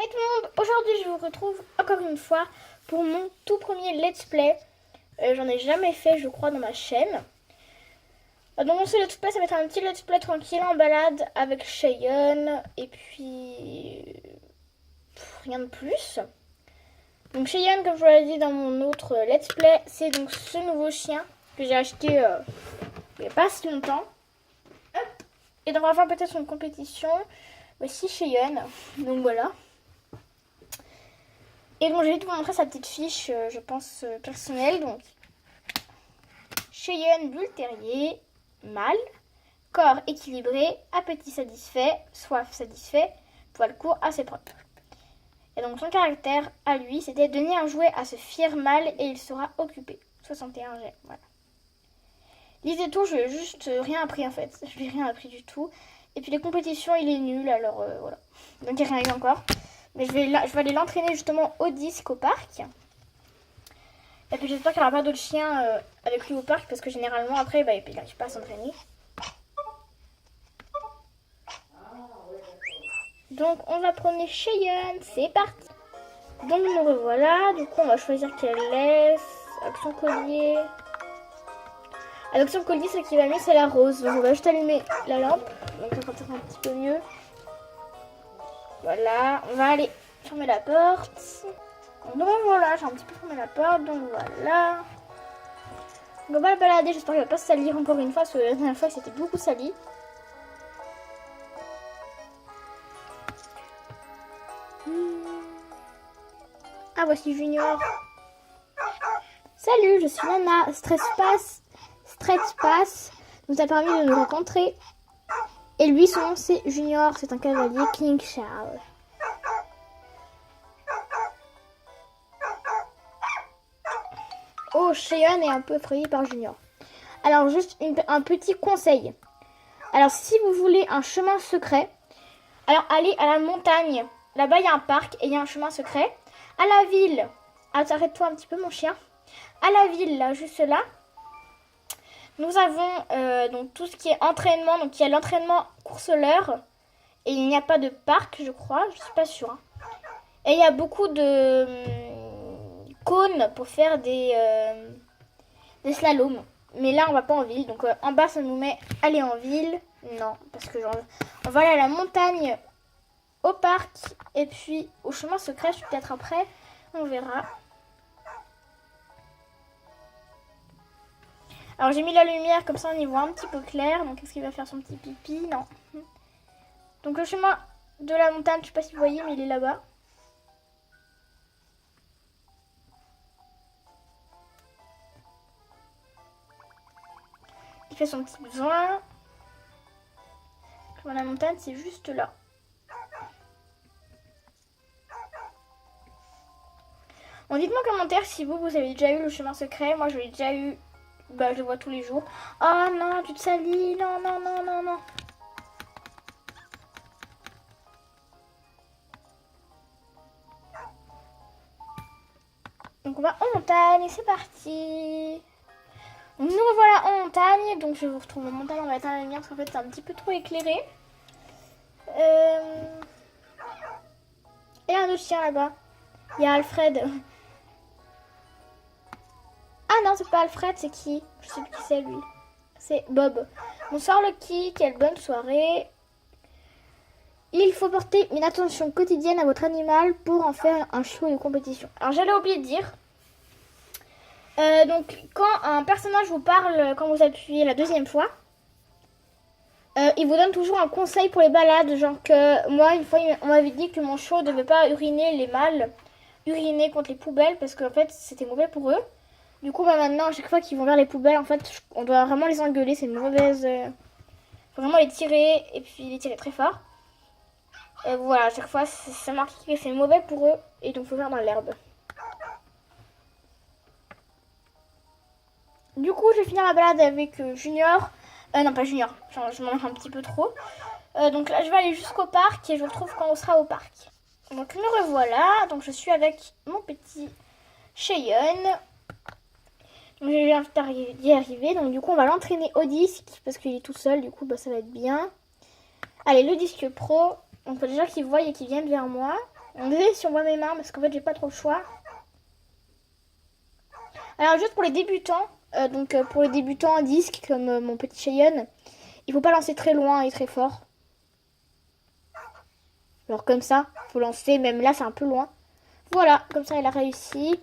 Hey tout le monde, aujourd'hui je vous retrouve encore une fois pour mon tout premier let's play. J'en ai jamais fait je crois dans ma chaîne. Donc mon seul let's play ça va être un petit let's play tranquille en balade avec Cheyenne et puis rien de plus. Donc Cheyenne, comme je vous l'ai dit dans mon autre let's play, c'est donc ce nouveau chien que j'ai acheté il n'y a pas si longtemps. Et donc on va faire peut-être une compétition. Voici Cheyenne, donc voilà. Et donc, je vais vous montrer sa petite fiche, je pense, personnelle. Donc, Cheyenne Bull Terrier, mâle, corps équilibré, appétit satisfait, soif satisfait, poil court, assez propre. Et donc, son caractère à lui, c'était donner un jouet à ce fier mâle et il sera occupé. 61 G, voilà. Lisez tout, je n'ai juste rien appris en fait. Je n'ai rien appris du tout. Et puis, les compétitions, il est nul, alors voilà. Donc, il n'y a rien eu encore. Mais je vais aller l'entraîner justement au disque au parc. Et puis j'espère qu'il n'y aura pas d'autres chiens avec lui au parc. Parce que généralement après il n'arrive pas à s'entraîner. Donc on va promener Cheyenne. C'est parti. Donc nous revoilà. Du coup on va choisir quelle laisse. Action collier. Action collier, ce qui va mieux c'est la rose. Donc on va juste allumer la lampe. Donc ça sera peut-être un petit peu mieux. Voilà, on va aller fermer la porte. Donc voilà, j'ai un petit peu fermé la porte, donc voilà. Donc on va le balader, j'espère qu'il va pas se salir encore une fois, parce que la dernière fois c'était beaucoup sali. Ah, voici Junior. Salut, je suis Nana. Stress Pass nous a permis de nous rencontrer. Et lui, son nom c'est Junior, c'est un cavalier King Charles. Oh, Cheyenne est un peu effrayée par Junior. Alors, juste un petit conseil. Alors, si vous voulez un chemin secret, alors allez à la montagne. Là-bas, il y a un parc et il y a un chemin secret. À la ville, arrête-toi un petit peu mon chien. À la ville, là, juste là, nous avons donc tout ce qui est entraînement. Donc, il y a l'entraînement courseleur. Et il n'y a pas de parc, je crois. Je ne suis pas sûre. Hein. Et il y a beaucoup de cônes pour faire des slaloms. Mais là, on va pas en ville. Donc, en bas, ça nous met aller en ville. Non, parce que genre, on va aller à la montagne, au parc. Et puis, au chemin secret, peut-être après. On verra. Alors, j'ai mis la lumière, comme ça, on y voit un petit peu clair. Donc, est-ce qu'il va faire son petit pipi? Non. Donc, le chemin de la montagne, je sais pas si vous voyez, mais il est là-bas. Il fait son petit besoin. La montagne, c'est juste là. Bon, dites-moi en commentaire si vous avez déjà eu le chemin secret. Moi, je l'ai déjà eu. Bah, je le vois tous les jours. Oh non, tu te salis. Non, non, non, non, non. Donc, on va en montagne. C'est parti. Nous revoilà en montagne. Donc, je vous retrouve en montagne. On va éteindre la lumière parce qu'en fait, c'est un petit peu trop éclairé. Et un autre chien là-bas. Il y a Alfred. Ah non, c'est pas Alfred, c'est qui? Je sais plus qui c'est lui. C'est Bob. Bonsoir Lucky, quelle bonne soirée. Il faut porter une attention quotidienne à votre animal pour en faire un chiot de compétition. Alors j'allais oublier de dire. Donc quand un personnage vous parle, quand vous appuyez la deuxième fois, il vous donne toujours un conseil pour les balades. Genre que moi, une fois, on m'avait dit que mon chiot ne devait pas uriner les mâles, uriner contre les poubelles parce qu'en fait c'était mauvais pour eux. Du coup, bah, maintenant, à chaque fois qu'ils vont vers les poubelles, en fait, on doit vraiment les engueuler. C'est une mauvaise... faut vraiment les tirer et puis les tirer très fort. Et voilà, à chaque fois, ça marque que c'est mauvais pour eux et donc faut faire dans l'herbe. Du coup, je vais finir la balade avec Junior. Non, pas Junior, je m'en un petit peu trop. Donc là, je vais aller jusqu'au parc et je vous retrouve quand on sera au parc. Donc, me revoilà. Donc, je suis avec mon petit Cheyenne. Donc, je viens d'y arriver. Donc, du coup, on va l'entraîner au disque parce qu'il est tout seul. Du coup, bah, ça va être bien. Allez, le disque pro. Donc, faut déjà qu'il voie et qu'il vienne vers moi. Désolé si on voit mes mains parce qu'en fait j'ai pas trop le choix. Alors juste pour les débutants, pour les débutants à disque comme mon petit Cheyenne, il faut pas lancer très loin et très fort. Alors comme ça, faut lancer, même là c'est un peu loin. Voilà, comme ça il a réussi.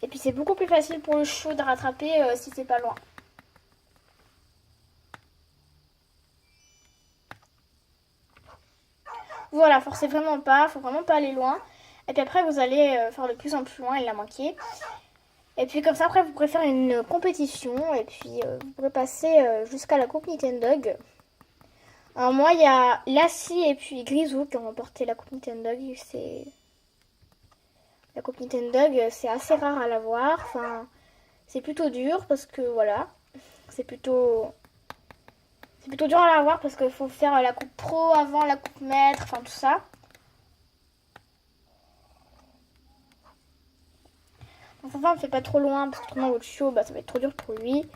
Et puis c'est beaucoup plus facile pour le chiot de rattraper si c'est pas loin. Voilà, forcez vraiment pas, faut vraiment pas aller loin. Et puis après vous allez faire de plus en plus loin, il l'a manqué. Et puis comme ça après vous pourrez faire une compétition et puis vous pourrez passer jusqu'à la Coupe Nintendo. Alors moi il y a Lassie et puis Grisou qui ont remporté la Coupe Nintendo. La Coupe Nintendo c'est assez rare à l'avoir. Enfin c'est plutôt dur parce que voilà. C'est plutôt dur à l'avoir parce qu'il faut faire la coupe pro avant la coupe maître, enfin tout ça. Donc enfin on ne fait pas trop loin parce que autrement votre chiot ça va être trop dur pour lui.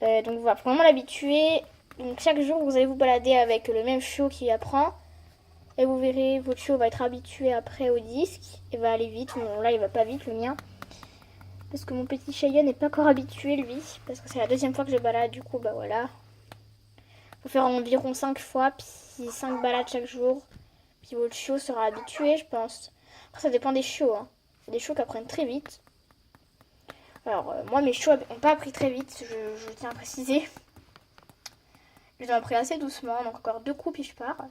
Donc voilà, faut vraiment l'habituer. Donc chaque jour vous allez vous balader avec le même chiot qui apprend. Et vous verrez, votre chiot va être habitué après au disque. Et va aller vite. Bon, là il va pas vite le mien. Parce que mon petit Cheyenne n'est pas encore habitué lui. Parce que c'est la deuxième fois que je balade, du coup voilà. Faut faire environ 5 fois, puis 5 balades chaque jour. Puis votre chiot sera habitué, je pense. Après, ça dépend des chiots. Hein. Il y a des chiots qui apprennent très vite. Alors, moi, mes chiots n'ont pas appris très vite, je tiens à préciser. Je les ai appris assez doucement, donc encore 2 coups, puis je pars.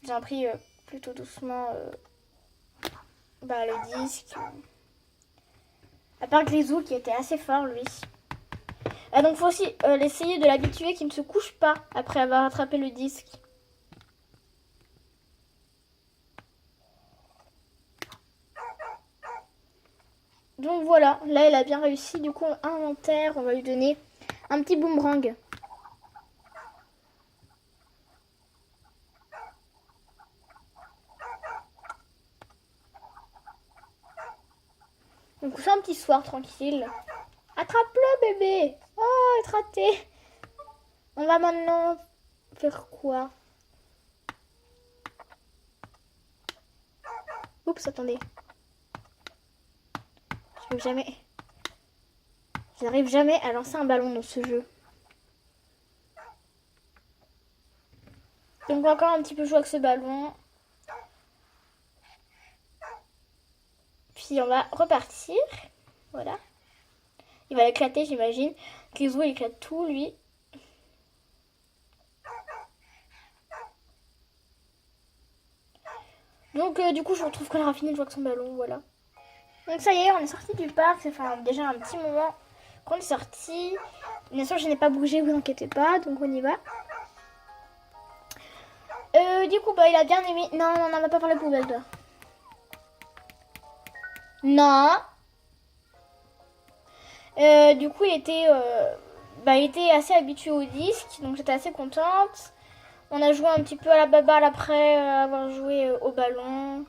J'ai appris plutôt doucement le disque. À part Grisou, qui était assez fort, lui. Donc, faut aussi essayer de l'habituer qu'il ne se couche pas après avoir attrapé le disque. Donc voilà, là elle a bien réussi. Du coup, inventaire, on va lui donner un petit boomerang. Donc c'est un petit soir tranquille. Attrape-le bébé. Oh, être raté. On va maintenant faire quoi? Oups, attendez. J'arrive jamais à lancer un ballon dans ce jeu. Donc on va encore un petit peu jouer avec ce ballon. Puis on va repartir. Voilà. Il va éclater, j'imagine. Grisou, il éclate tout, lui. Donc du coup, je retrouve qu'on aura fini de jouer avec son ballon, voilà. Donc ça y est, on est sorti du parc. Ça fait déjà un petit moment qu'on est sorti. Bien sûr, je n'ai pas bougé, vous inquiétez pas. Donc on y va. Du coup, il a bien aimé. Non, on va pas faire la poubelle, toi. Non. Du coup, il était assez habitué au disque. Donc j'étais assez contente. On a joué un petit peu à la baballe après avoir joué au ballon.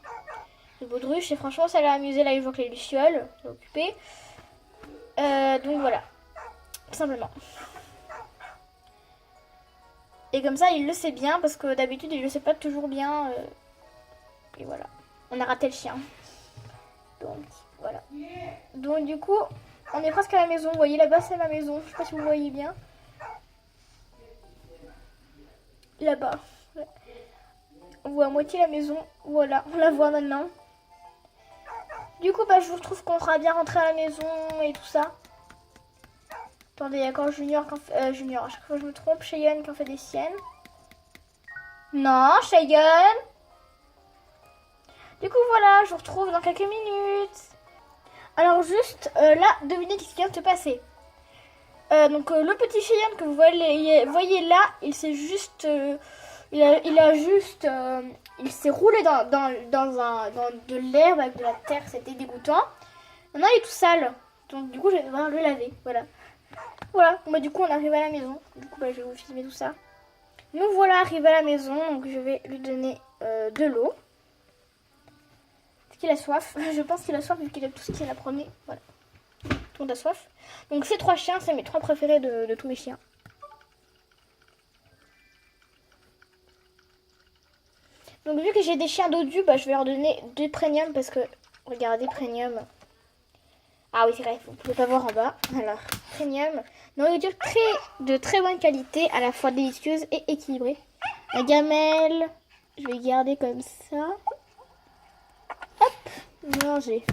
De baudruche. Et franchement, ça l'a amusé. Là, il joue avec les lucioles. Il est occupé. Donc voilà. Tout simplement. Et comme ça, il le sait bien. Parce que d'habitude, il le sait pas toujours bien. Et voilà. On a raté le chien. Donc voilà. Donc du coup, on est presque à la maison. Vous voyez là-bas, c'est ma maison. Je sais pas si vous voyez bien. Là-bas. Ouais. On voit à moitié la maison. Voilà, on la voit maintenant. Du coup, je vous retrouve qu'on sera bien rentré à la maison et tout ça. Attendez, il y a encore Junior, Junior, à chaque fois je me trompe, Cheyenne qui en fait des siennes. Non, Cheyenne. Du coup, voilà, je vous retrouve dans quelques minutes. Alors juste, là, devinez ce qui vient de se passer. Le petit Cheyenne que vous voyez là, il s'est juste... il s'est roulé dans de l'herbe avec de la terre, c'était dégoûtant. Maintenant il est tout sale, donc du coup je vais devoir le laver, voilà. Voilà, du coup on arrive à la maison, du coup je vais vous filmer tout ça. Nous voilà arrivés à la maison, donc je vais lui donner de l'eau. Est-ce qu'il a soif? Je pense qu'il a soif vu qu'il a tout ce qu'il a promis, voilà. Tout le monde a soif. Donc ces 3 chiens, c'est mes 3 préférés de tous les chiens. Donc vu que j'ai des chiens dodus, bah, je vais leur donner 2 premium parce que, regardez, premium. Ah oui, c'est vrai, vous ne pouvez pas voir en bas. Alors, premium, nourriture de très bonne qualité, à la fois délicieuse et équilibrée. La gamelle, je vais garder comme ça. Hop, manger.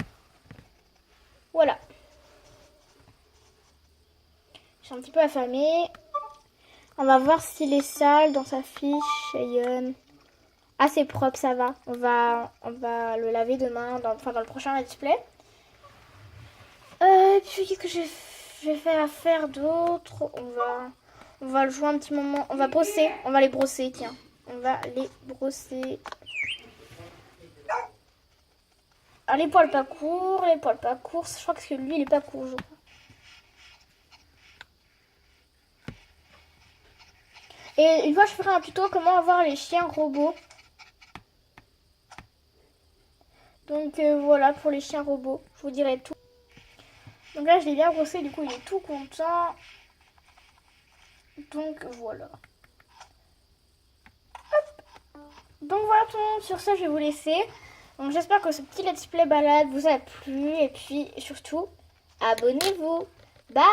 Voilà. Je suis un petit peu affamée. On va voir s'il est sale dans sa fiche. Cheyenne. Ah, c'est propre, ça va. On va le laver demain, dans le prochain let's play. Puis qu'est-ce que je vais faire d'autre? On va le jouer un petit moment. On va brosser. On va les brosser, tiens. On va les brosser. Ah, les poils pas courts, les poils pas courts. Je crois que lui, il est pas court, je crois. Et une fois, je ferai un tuto comment avoir les chiens robots. Donc voilà pour les chiens robots. Je vous dirai tout. Donc là, je l'ai bien brossé. Du coup, il est tout content. Donc voilà. Hop. Donc voilà tout le monde. Sur ça, je vais vous laisser. Donc j'espère que ce petit let's play balade vous a plu. Et puis surtout, abonnez-vous. Bye!